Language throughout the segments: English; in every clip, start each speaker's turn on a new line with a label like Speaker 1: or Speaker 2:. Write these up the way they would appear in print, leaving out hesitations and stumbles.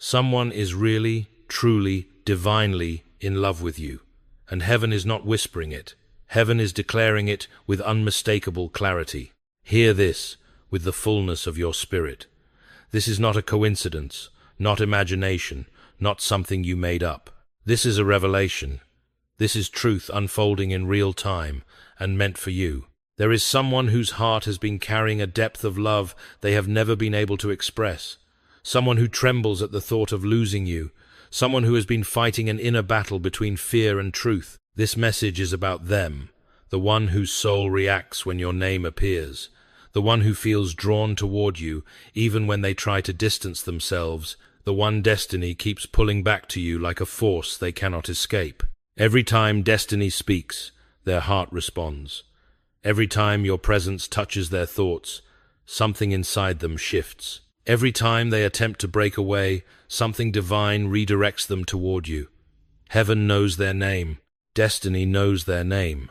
Speaker 1: Someone is really, truly, divinely in love with you, and heaven is not whispering it. Heaven is declaring it with unmistakable clarity. Hear this with the fullness of your spirit. This is not a coincidence, not imagination, not something you made up. This is a revelation. This is truth unfolding in real time and meant for you. There is someone whose heart has been carrying a depth of love they have never been able to express. Someone who trembles at the thought of losing you. Someone who has been fighting an inner battle between fear and truth. This message is about them, the one whose soul reacts when your name appears, the one who feels drawn toward you even when they try to distance themselves, the one destiny keeps pulling back to you like a force they cannot escape. Every time destiny speaks, their heart responds. Every time your presence touches their thoughts, something inside them shifts. Every time they attempt to break away, something divine redirects them toward you. Heaven knows their name. Destiny knows their name.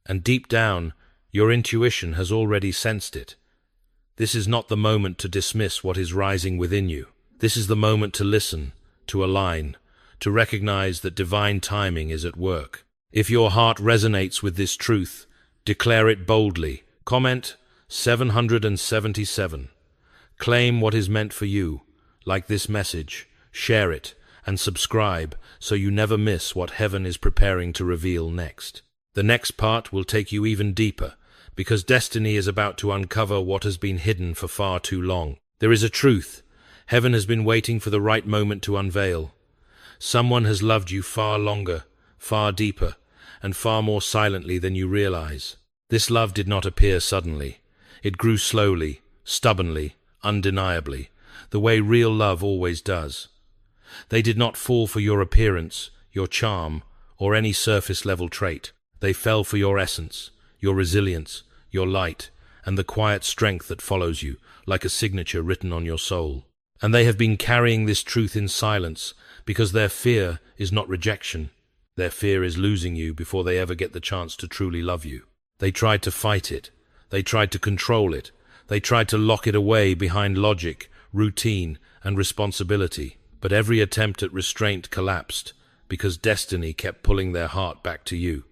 Speaker 1: And deep down, your intuition has already sensed it. This is not the moment to dismiss what is rising within you. This is the moment to listen, to align, to recognize that divine timing is at work. If your heart resonates with this truth, declare it boldly. Comment 777. Claim what is meant for you, like this message, share it, and subscribe so you never miss what heaven is preparing to reveal next. The next part will take you even deeper, because destiny is about to uncover what has been hidden for far too long. There is a truth heaven has been waiting for the right moment to unveil. Someone has loved you far longer, far deeper, and far more silently than you realize. This love did not appear suddenly. It grew slowly, stubbornly, undeniably, the way real love always does. They did not fall for your appearance, your charm, or any surface-level trait. They fell for your essence, your resilience, your light, and the quiet strength that follows you, like a signature written on your soul. And they have been carrying this truth in silence, because their fear is not rejection. Their fear is losing you before they ever get the chance to truly love you. They tried to fight it. They tried to control it. They tried to lock it away behind logic, routine, and responsibility. But every attempt at restraint collapsed, because destiny kept pulling their heart back to you.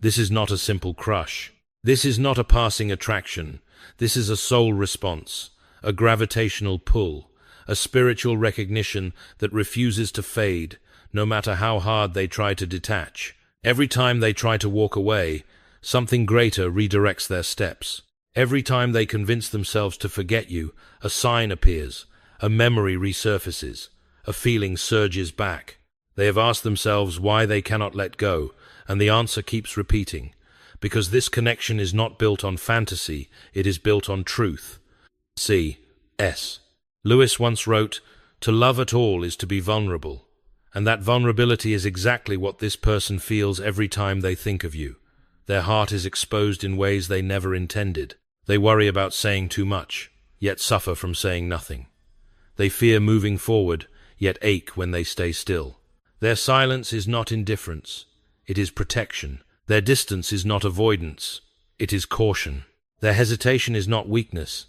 Speaker 1: This is not a simple crush. This is not a passing attraction. This is a soul response, a gravitational pull, a spiritual recognition that refuses to fade, no matter how hard they try to detach. Every time they try to walk away, something greater redirects their steps. Every time they convince themselves to forget you, a sign appears, a memory resurfaces, a feeling surges back. They have asked themselves why they cannot let go, and the answer keeps repeating. Because this connection is not built on fantasy, it is built on truth. C.S. Lewis once wrote, "To love at all is to be vulnerable." And that vulnerability is exactly what this person feels every time they think of you. Their heart is exposed in ways they never intended. They worry about saying too much, yet suffer from saying nothing. They fear moving forward, yet ache when they stay still. Their silence is not indifference, it is protection. Their distance is not avoidance, it is caution. Their hesitation is not weakness,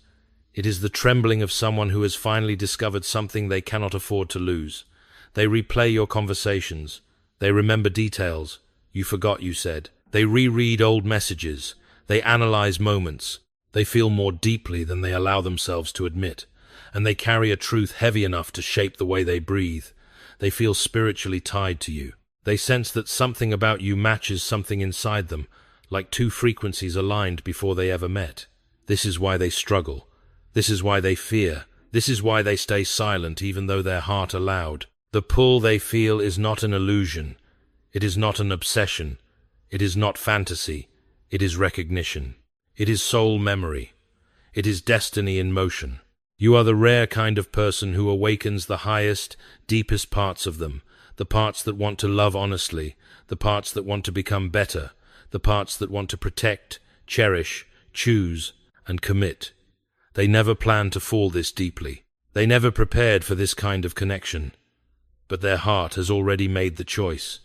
Speaker 1: it is the trembling of someone who has finally discovered something they cannot afford to lose. They replay your conversations. They remember details you forgot you said. They reread old messages. They analyze moments. They feel more deeply than they allow themselves to admit. And they carry a truth heavy enough to shape the way they breathe. They feel spiritually tied to you. They sense that something about you matches something inside them, like two frequencies aligned before they ever met. This is why they struggle. This is why they fear. This is why they stay silent even though their heart aloud. The pull they feel is not an illusion. It is not an obsession. It is not fantasy. It is recognition. It is soul memory. It is destiny in motion. You are the rare kind of person who awakens the highest, deepest parts of them, the parts that want to love honestly, the parts that want to become better, the parts that want to protect, cherish, choose, and commit. They never planned to fall this deeply. They never prepared for this kind of connection. But their heart has already made the choice,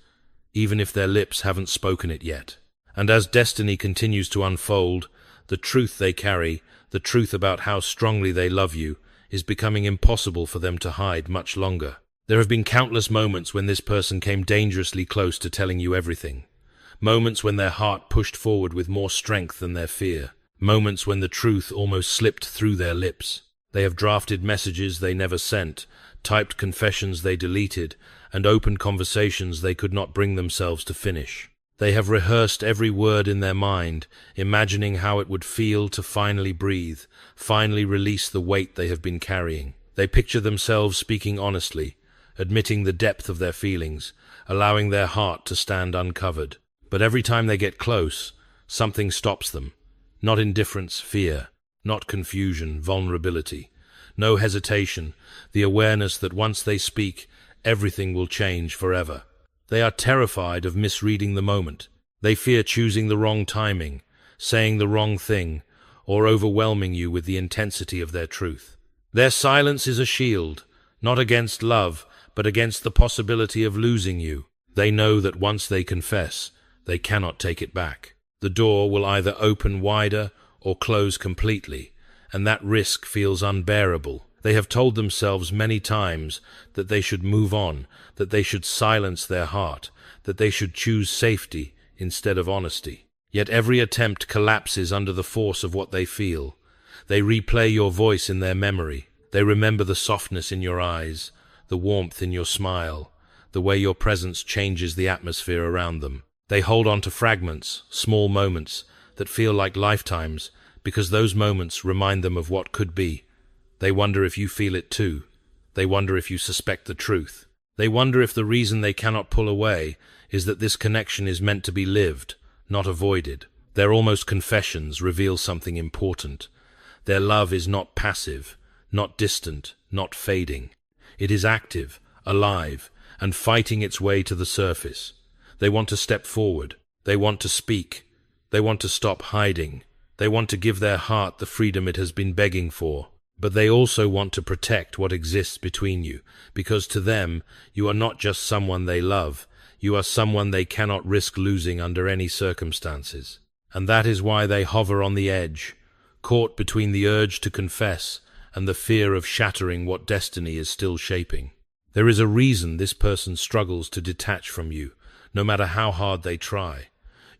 Speaker 1: even if their lips haven't spoken it yet. And as destiny continues to unfold, the truth they carry, the truth about how strongly they love you, is becoming impossible for them to hide much longer. There have been countless moments when this person came dangerously close to telling you everything. Moments when their heart pushed forward with more strength than their fear. Moments when the truth almost slipped through their lips. They have drafted messages they never sent, typed confessions they deleted, and opened conversations they could not bring themselves to finish. They have rehearsed every word in their mind, imagining how it would feel to finally breathe, finally release the weight they have been carrying. They picture themselves speaking honestly, admitting the depth of their feelings, allowing their heart to stand uncovered. But every time they get close, something stops them. Not indifference, fear. Not confusion, vulnerability. No hesitation, the awareness that once they speak, everything will change forever. They are terrified of misreading the moment. They fear choosing the wrong timing, saying the wrong thing, or overwhelming you with the intensity of their truth. Their silence is a shield, not against love, but against the possibility of losing you. They know that once they confess, they cannot take it back. The door will either open wider or close completely, and that risk feels unbearable. They have told themselves many times that they should move on, that they should silence their heart, that they should choose safety instead of honesty. Yet every attempt collapses under the force of what they feel. They replay your voice in their memory. They remember the softness in your eyes, the warmth in your smile, the way your presence changes the atmosphere around them. They hold on to fragments, small moments, that feel like lifetimes, because those moments remind them of what could be. They wonder if you feel it too. They wonder if you suspect the truth. They wonder if the reason they cannot pull away is that this connection is meant to be lived, not avoided. Their almost confessions reveal something important. Their love is not passive, not distant, not fading. It is active, alive, and fighting its way to the surface. They want to step forward. They want to speak. They want to stop hiding. They want to give their heart the freedom it has been begging for. But they also want to protect what exists between you, because to them, you are not just someone they love. You are someone they cannot risk losing under any circumstances. And that is why they hover on the edge, caught between the urge to confess and the fear of shattering what destiny is still shaping. There is a reason this person struggles to detach from you, no matter how hard they try.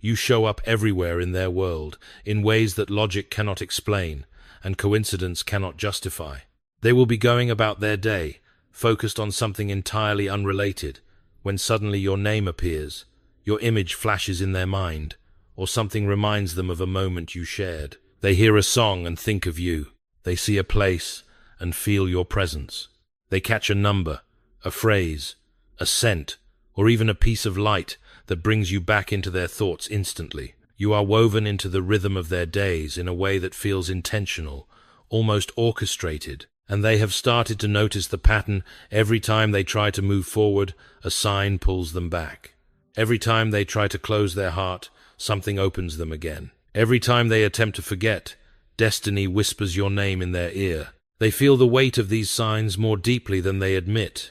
Speaker 1: You show up everywhere in their world, in ways that logic cannot explain, and coincidence cannot justify. They will be going about their day, focused on something entirely unrelated, when suddenly your name appears, your image flashes in their mind, or something reminds them of a moment you shared. They hear a song and think of you. They see a place and feel your presence. They catch a number, a phrase, a scent, or even a piece of light that brings you back into their thoughts instantly. You are woven into the rhythm of their days in a way that feels intentional, almost orchestrated, and they have started to notice the pattern. Every time they try to move forward, a sign pulls them back. Every time they try to close their heart, something opens them again. Every time they attempt to forget, destiny whispers your name in their ear. They feel the weight of these signs more deeply than they admit.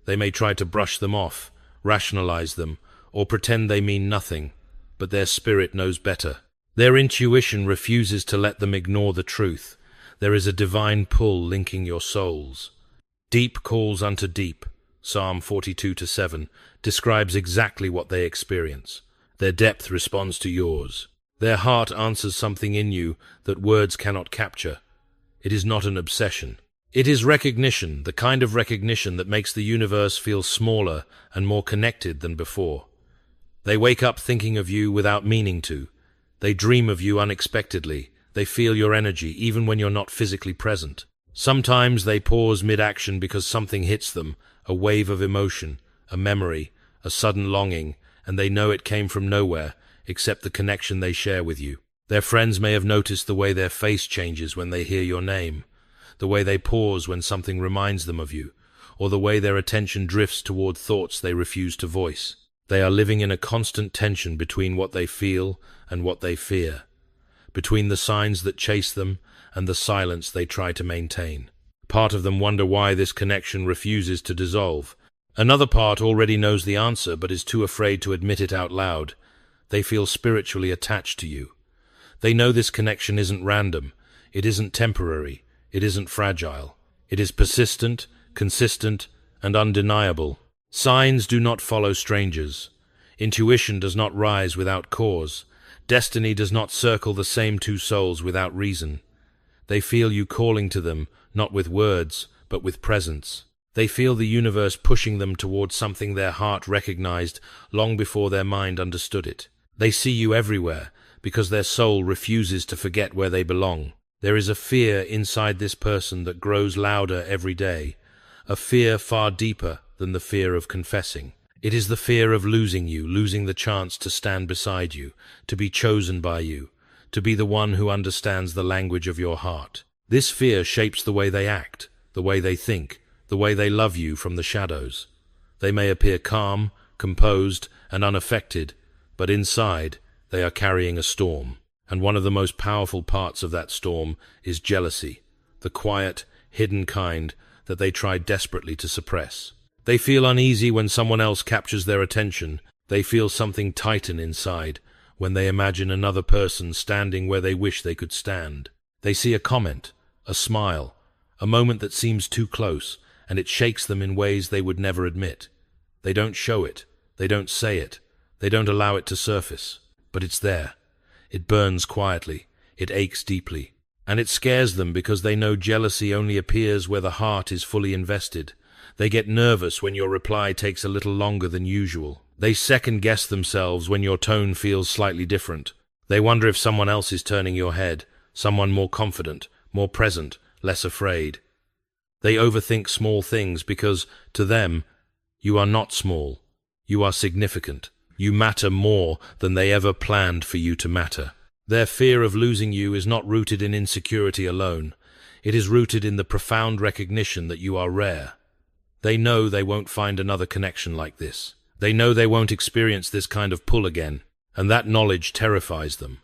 Speaker 1: They may try to brush them off, rationalize them, or pretend they mean nothing, but their spirit knows better. Their intuition refuses to let them ignore the truth. There is a divine pull linking your souls. Deep calls unto deep, Psalm 42:7, describes exactly what they experience. Their depth responds to yours. Their heart answers something in you that words cannot capture. It is not an obsession. It is recognition, the kind of recognition that makes the universe feel smaller and more connected than before. They wake up thinking of you without meaning to. They dream of you unexpectedly. They feel your energy even when you're not physically present. Sometimes they pause mid-action because something hits them, a wave of emotion, a memory, a sudden longing, and they know it came from nowhere except the connection they share with you. Their friends may have noticed the way their face changes when they hear your name, the way they pause when something reminds them of you, or the way their attention drifts toward thoughts they refuse to voice. They are living in a constant tension between what they feel and what they fear, between the signs that chase them and the silence they try to maintain. Part of them wonder why this connection refuses to dissolve. Another part already knows the answer but is too afraid to admit it out loud. They feel spiritually attached to you. They know this connection isn't random, it isn't temporary, it isn't fragile. It is persistent, consistent, and undeniable. Signs do not follow strangers. Intuition does not rise without cause. Destiny does not circle the same two souls without reason. They feel you calling to them, not with words, but with presence. They feel the universe pushing them towards something their heart recognized long before their mind understood it. They see you everywhere, because their soul refuses to forget where they belong. There is a fear inside this person that grows louder every day, a fear far deeper than the fear of confessing. It is the fear of losing you, losing the chance to stand beside you, to be chosen by you, to be the one who understands the language of your heart. This fear shapes the way they act, the way they think, the way they love you from the shadows. They may appear calm, composed, and unaffected, but inside they are carrying a storm. And one of the most powerful parts of that storm is jealousy, the quiet, hidden kind that they try desperately to suppress. They feel uneasy when someone else captures their attention. They feel something tighten inside when they imagine another person standing where they wish they could stand. They see a comment, a smile, a moment that seems too close, and it shakes them in ways they would never admit. They don't show it, they don't say it, they don't allow it to surface, but it's there. It burns quietly, it aches deeply, and it scares them because they know jealousy only appears where the heart is fully invested. They get nervous when your reply takes a little longer than usual. They second-guess themselves when your tone feels slightly different. They wonder if someone else is turning your head, someone more confident, more present, less afraid. They overthink small things because, to them, you are not small. You are significant. You matter more than they ever planned for you to matter. Their fear of losing you is not rooted in insecurity alone. It is rooted in the profound recognition that you are rare. They know they won't find another connection like this. They know they won't experience this kind of pull again, and that knowledge terrifies them.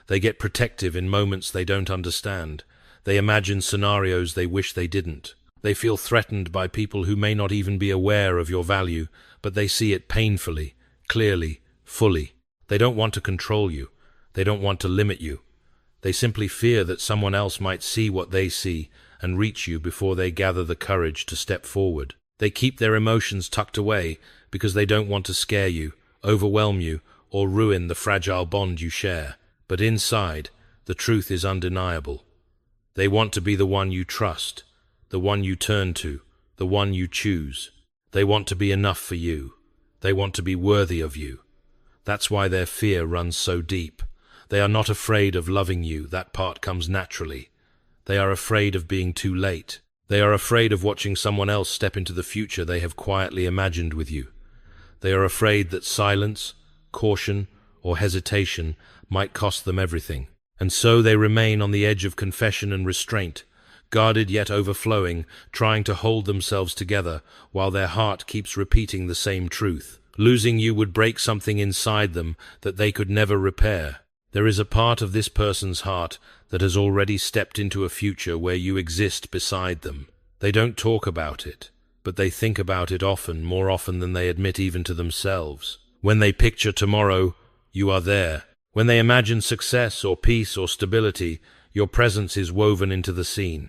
Speaker 1: They get protective in moments they don't understand. They imagine scenarios they wish they didn't. They feel threatened by people who may not even be aware of your value, but they see it painfully, clearly, fully. They don't want to control you. They don't want to limit you. They simply fear that someone else might see what they see and reach you before they gather the courage to step forward. They keep their emotions tucked away because they don't want to scare you, overwhelm you, or ruin the fragile bond you share. But inside, the truth is undeniable. They want to be the one you trust, the one you turn to, the one you choose. They want to be enough for you. They want to be worthy of you. That's why their fear runs so deep. They are not afraid of loving you, that part comes naturally. They are afraid of being too late. They are afraid of watching someone else step into the future they have quietly imagined with you. They are afraid that silence, caution, or hesitation might cost them everything. And so they remain on the edge of confession and restraint, guarded yet overflowing, trying to hold themselves together while their heart keeps repeating the same truth. Losing you would break something inside them that they could never repair. There is a part of this person's heart that has already stepped into a future where you exist beside them. They don't talk about it, but they think about it often, more often than they admit even to themselves. When they picture tomorrow, you are there. When they imagine success or peace or stability, your presence is woven into the scene.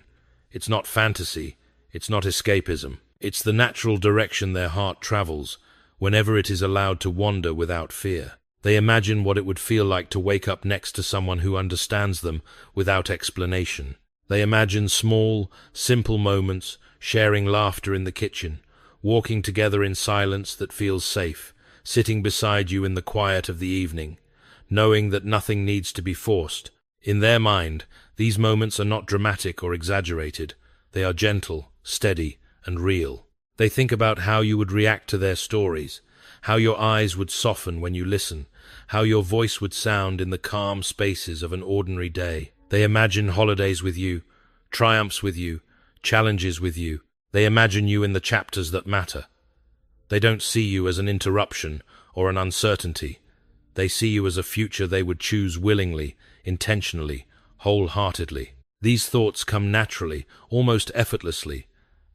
Speaker 1: It's not fantasy, it's not escapism. It's the natural direction their heart travels, whenever it is allowed to wander without fear. They imagine what it would feel like to wake up next to someone who understands them without explanation. They imagine small, simple moments, sharing laughter in the kitchen, walking together in silence that feels safe, sitting beside you in the quiet of the evening, knowing that nothing needs to be forced. In their mind, these moments are not dramatic or exaggerated. They are gentle, steady, and real. They think about how you would react to their stories, how your eyes would soften when you listen, how your voice would sound in the calm spaces of an ordinary day. They imagine holidays with you, triumphs with you, challenges with you. They imagine you in the chapters that matter. They don't see you as an interruption or an uncertainty. They see you as a future they would choose willingly, intentionally, wholeheartedly. These thoughts come naturally, almost effortlessly,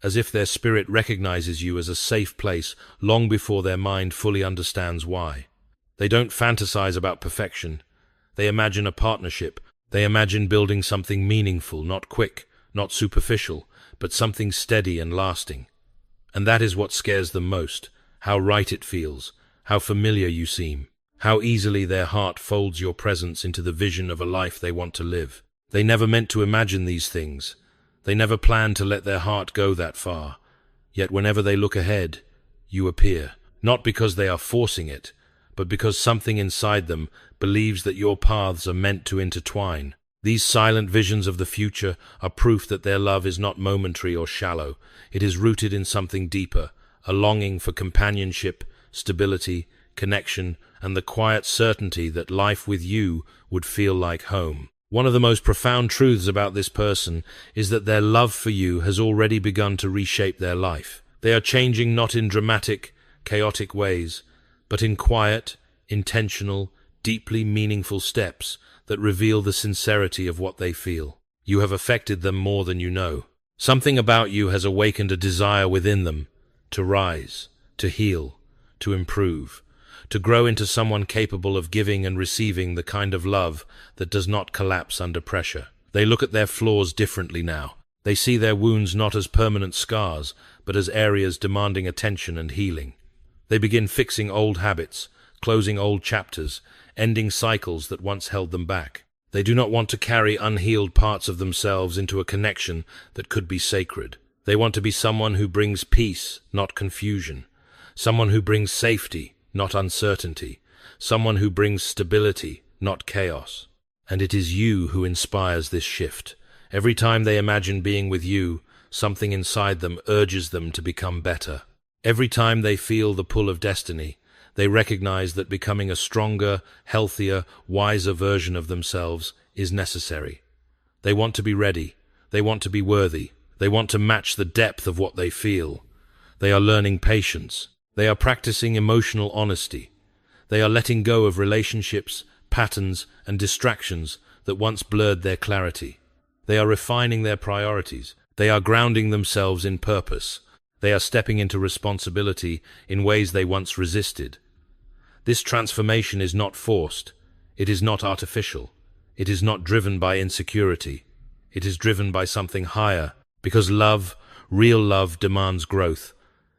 Speaker 1: as if their spirit recognizes you as a safe place long before their mind fully understands why. They don't fantasize about perfection. They imagine a partnership. They imagine building something meaningful, not quick, not superficial, but something steady and lasting. And that is what scares them most, how right it feels, how familiar you seem, how easily their heart folds your presence into the vision of a life they want to live. They never meant to imagine these things. They never planned to let their heart go that far. Yet whenever they look ahead, you appear, not because they are forcing it, but because something inside them believes that your paths are meant to intertwine. These silent visions of the future are proof that their love is not momentary or shallow. It is rooted in something deeper, a longing for companionship, stability, connection, and the quiet certainty that life with you would feel like home. One of the most profound truths about this person is that their love for you has already begun to reshape their life. They are changing not in dramatic, chaotic ways, but in quiet, intentional, deeply meaningful steps that reveal the sincerity of what they feel. You have affected them more than you know. Something about you has awakened a desire within them to rise, to heal, to improve, to grow into someone capable of giving and receiving the kind of love that does not collapse under pressure. They look at their flaws differently now. They see their wounds not as permanent scars, but as areas demanding attention and healing. They begin fixing old habits, closing old chapters, ending cycles that once held them back. They do not want to carry unhealed parts of themselves into a connection that could be sacred. They want to be someone who brings peace, not confusion. Someone who brings safety, not uncertainty. Someone who brings stability, not chaos. And it is you who inspires this shift. Every time they imagine being with you, something inside them urges them to become better. Every time they feel the pull of destiny, they recognize that becoming a stronger, healthier, wiser version of themselves is necessary. They want to be ready. They want to be worthy. They want to match the depth of what they feel. They are learning patience. They are practicing emotional honesty. They are letting go of relationships, patterns, and distractions that once blurred their clarity. They are refining their priorities. They are grounding themselves in purpose. They are stepping into responsibility in ways they once resisted. This transformation is not forced. It is not artificial. It is not driven by insecurity. It is driven by something higher, because love, real love, demands growth,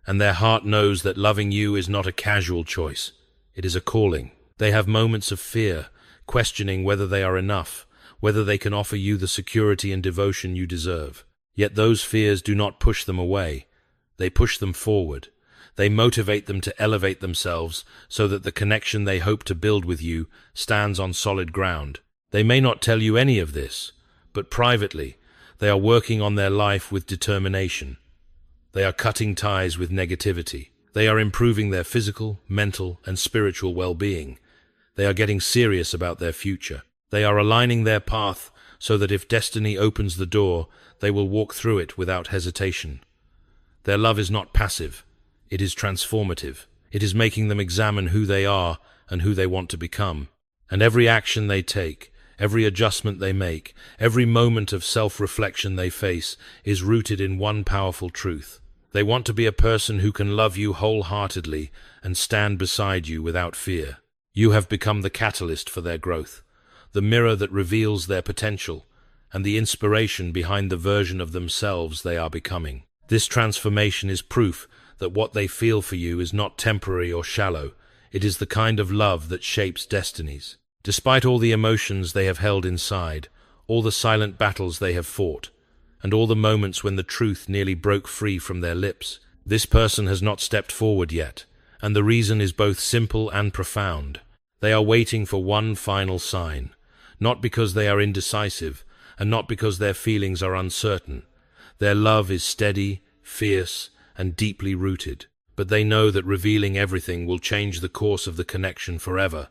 Speaker 1: and their heart knows that loving you is not a casual choice. It is a calling. They have moments of fear, questioning whether they are enough, whether they can offer you the security and devotion you deserve. Yet those fears do not push them away. They push them forward. They motivate them to elevate themselves so that the connection they hope to build with you stands on solid ground. They may not tell you any of this, but privately, they are working on their life with determination. They are cutting ties with negativity. They are improving their physical, mental, and spiritual well-being. They are getting serious about their future. They are aligning their path so that if destiny opens the door, they will walk through it without hesitation. Their love is not passive. It is transformative. It is making them examine who they are and who they want to become. And every action they take, every adjustment they make, every moment of self-reflection they face is rooted in one powerful truth. They want to be a person who can love you wholeheartedly and stand beside you without fear. You have become the catalyst for their growth, the mirror that reveals their potential, and the inspiration behind the version of themselves they are becoming. This transformation is proof that what they feel for you is not temporary or shallow. It is the kind of love that shapes destinies. Despite all the emotions they have held inside, all the silent battles they have fought, and all the moments when the truth nearly broke free from their lips, this person has not stepped forward yet, and the reason is both simple and profound. They are waiting for one final sign, not because they are indecisive, and not because their feelings are uncertain. Their love is steady, fierce, and deeply rooted, but they know that revealing everything will change the course of the connection forever,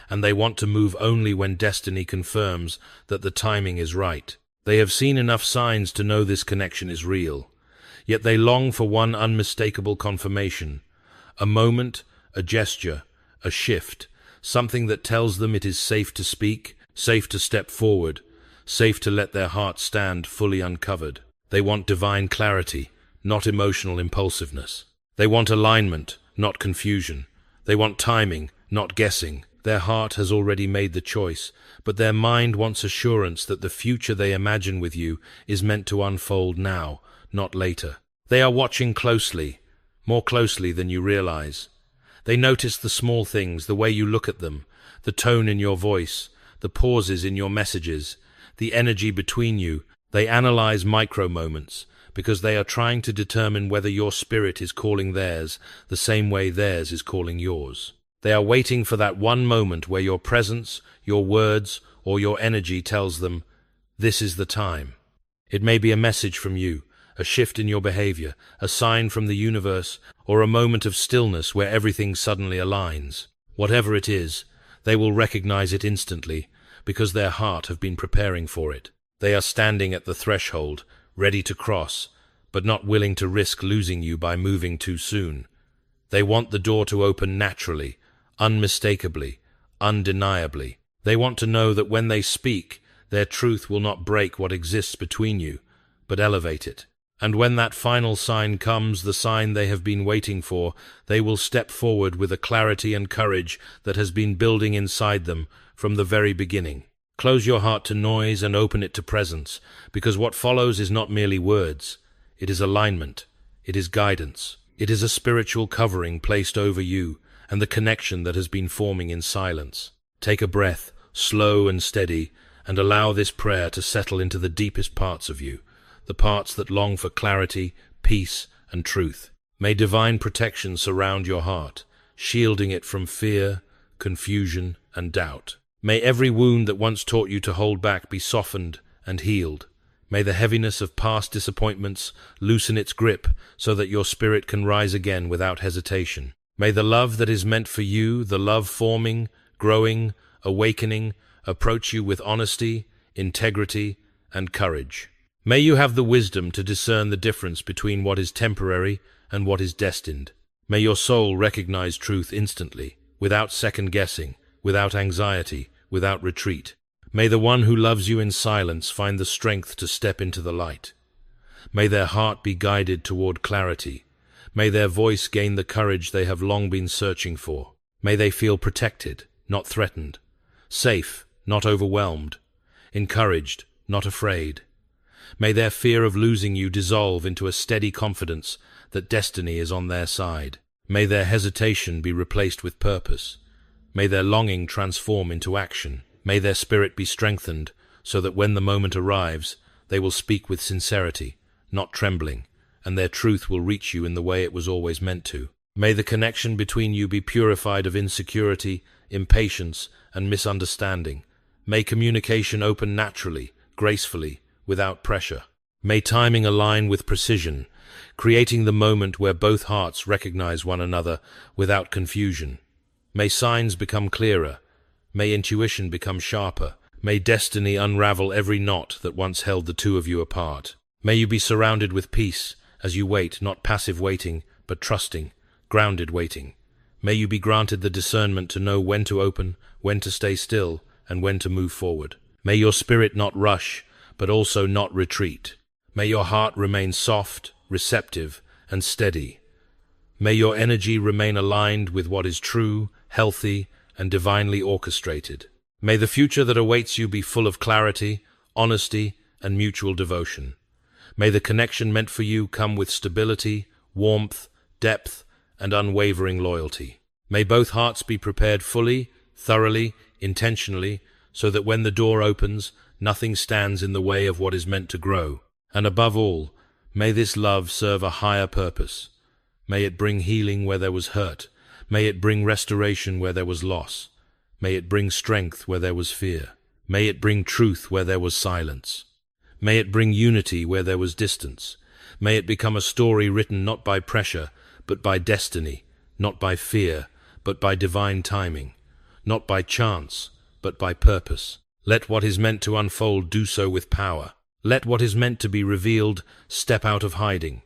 Speaker 1: and they want to move only when destiny confirms that the timing is right. They have seen enough signs to know this connection is real, yet they long for one unmistakable confirmation, a moment, a gesture, a shift, something that tells them it is safe to speak, safe to step forward, safe to let their heart stand fully uncovered. They want divine clarity, not emotional impulsiveness. They want alignment, not confusion. They want timing, not guessing. Their heart has already made the choice, but their mind wants assurance that the future they imagine with you is meant to unfold now, not later. They are watching closely, more closely than you realize. They notice the small things, the way you look at them, the tone in your voice, the pauses in your messages, the energy between you. They analyze micro moments because they are trying to determine whether your spirit is calling theirs the same way theirs is calling yours. They are waiting for that one moment where your presence, your words, or your energy tells them, this is the time. It may be a message from you, a shift in your behavior, a sign from the universe, or a moment of stillness where everything suddenly aligns. Whatever it is, they will recognize it instantly because their heart have been preparing for it. They are standing at the threshold, ready to cross, but not willing to risk losing you by moving too soon. They want the door to open naturally, unmistakably, undeniably. They want to know that when they speak, their truth will not break what exists between you, but elevate it. And when that final sign comes, the sign they have been waiting for, they will step forward with a clarity and courage that has been building inside them from the very beginning. Close your heart to noise and open it to presence, because what follows is not merely words. It is alignment. It is guidance. It is a spiritual covering placed over you and the connection that has been forming in silence. Take a breath, slow and steady, and allow this prayer to settle into the deepest parts of you, the parts that long for clarity, peace, and truth. May divine protection surround your heart, shielding it from fear, confusion, and doubt. May every wound that once taught you to hold back be softened and healed. May the heaviness of past disappointments loosen its grip so that your spirit can rise again without hesitation. May the love that is meant for you, the love forming, growing, awakening, approach you with honesty, integrity, and courage. May you have the wisdom to discern the difference between what is temporary and what is destined. May your soul recognize truth instantly, without second-guessing, without anxiety, without retreat. May the one who loves you in silence find the strength to step into the light. May their heart be guided toward clarity. May their voice gain the courage they have long been searching for. May they feel protected, not threatened, safe, not overwhelmed, encouraged, not afraid. May their fear of losing you dissolve into a steady confidence that destiny is on their side. May their hesitation be replaced with purpose. May their longing transform into action. May their spirit be strengthened so that when the moment arrives, they will speak with sincerity, not trembling, and their truth will reach you in the way it was always meant to. May the connection between you be purified of insecurity, impatience, and misunderstanding. May communication open naturally, gracefully, without pressure. May timing align with precision, creating the moment where both hearts recognize one another without confusion. May signs become clearer. May intuition become sharper. May destiny unravel every knot that once held the two of you apart. May you be surrounded with peace as you wait, not passive waiting, but trusting, grounded waiting. May you be granted the discernment to know when to open, when to stay still, and when to move forward. May your spirit not rush, but also not retreat. May your heart remain soft, receptive, and steady. May your energy remain aligned with what is true, healthy, and divinely orchestrated. May the future that awaits you be full of clarity, honesty, and mutual devotion. May the connection meant for you come with stability, warmth, depth, and unwavering loyalty. May both hearts be prepared fully, thoroughly, intentionally, so that when the door opens, nothing stands in the way of what is meant to grow. And above all, may this love serve a higher purpose. May it bring healing where there was hurt. May it bring restoration where there was loss. May it bring strength where there was fear. May it bring truth where there was silence. May it bring unity where there was distance. May it become a story written not by pressure, but by destiny, not by fear, but by divine timing, not by chance, but by purpose. Let what is meant to unfold do so with power. Let what is meant to be revealed step out of hiding.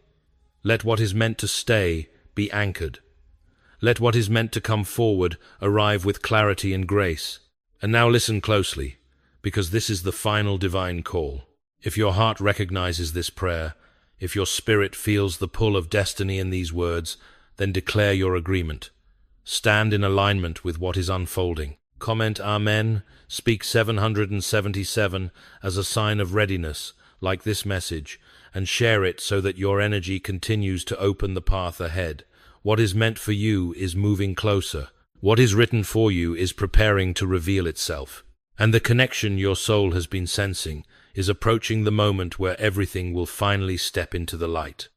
Speaker 1: Let what is meant to stay be anchored. Let what is meant to come forward arrive with clarity and grace. And now listen closely, because this is the final divine call. If your heart recognizes this prayer, if your spirit feels the pull of destiny in these words, then declare your agreement. Stand in alignment with what is unfolding. Comment Amen, speak 777 as a sign of readiness, like this message, and share it so that your energy continues to open the path ahead. What is meant for you is moving closer. What is written for you is preparing to reveal itself. And the connection your soul has been sensing is approaching the moment where everything will finally step into the light.